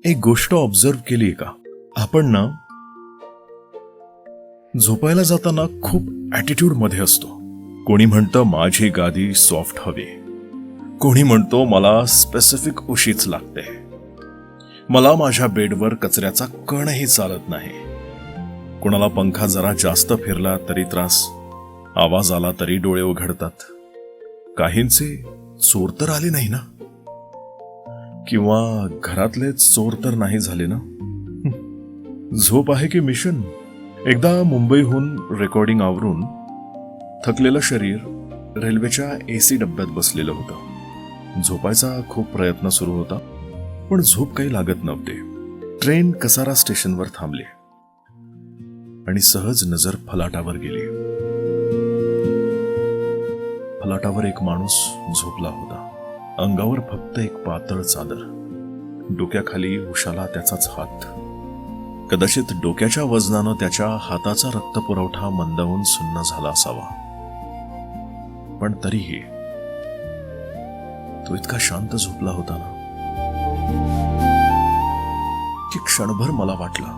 एक गोष्ट ऑब्झर्व केली का? आपण ना झोपायला जाताना खूप ॲटिट्यूड मध्ये असतो. कोणी म्हणतं माझी गादी सॉफ्ट हवी, कोणी म्हणतो मला स्पेसिफिक उशीच लागते, मला माझ्या बेडवर कचऱ्याचा कणही चालत नाही. कोणाला पंखा जरा जास्त फिरला तरी त्रास, आवाज आला तरी डोळे उघडतात. काहींचे चोर तर आले नाही ना, किंवा घरातलेच चोर तर नाही झाले ना. झोप आहे की मिशन? एकदा मुंबईहून रेकॉर्डिंग आवरून थकलेलं शरीर रेल्वेच्या एसी डब्यात बसलेलं होतं. झोपायचा खूप प्रयत्न सुरू होता, पण झोप काही लागत नव्हते. ट्रेन कसारा स्टेशनवर थांबली आणि सहज नजर फलाटावर गेली. फलाटावर एक माणूस झोपला होता. अंगावर फक्त एक पातळ चादर, डोक्याखाली उशाला त्याचाच हात. कदाचित डोक्याच्या वजनानं त्याच्या हाताचा रक्तपुरवठा मंदावून सुन्न झाला असावा, पण तरीही तो इतका शांत झोपला होता ना की क्षणभर मला वाटलं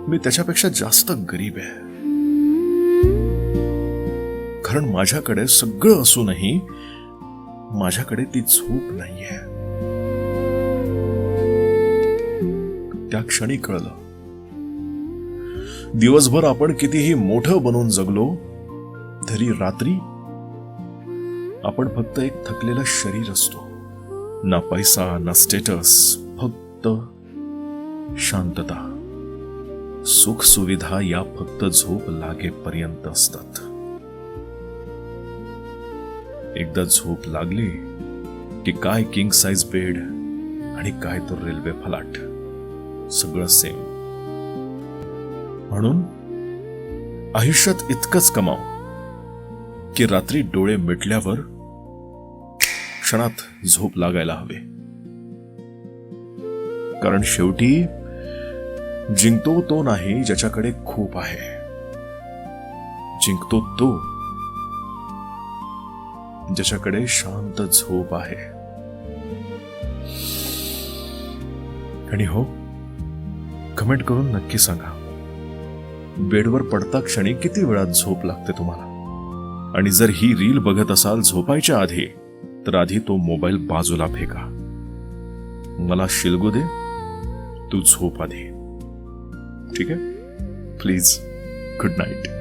मी त्याच्यापेक्षा जास्त गरीब आहे. कारण माझ्याकडे सगळं असूनही माझ्याकडे ती झोप नाहीये. त्या क्षणी कळलं, दिवसभर आपण कितीही मोठं बनून जगलो तरी रात्री आपण फक्त एक थकलेलं शरीर असतो. ना पैसा ना स्टेटस, फक्त शांतता. सुख सुविधा या फक्त झोप लागेपर्यंत असतात. एकदा झोप लागली की काय किंग साइज बेड आणि काय तो रेल्वे फलाट, सगळं सेम. म्हणून आयुष्यात इतकंच कमाव की रात्री डोळे मिटल्यावर क्षणात झोप लागायला हवे. कारण शेवटी जिंकतो तो नाही ज्याच्याकडे खूप आहे, जिंकतो तो ज्याच्याकडे शांत झोप आहे. आणि हो, कमेंट करून नक्की सांगा, बेडवर पडता क्षणी किती वेळात झोप लागते तुम्हाला? आणि जर ही रील बघत असाल झोपायच्या आधी, तर आधी तो मोबाईल बाजूला फेका. मला शिलगू दे, तू झोप आधी. ठीक आहे? Please, good night.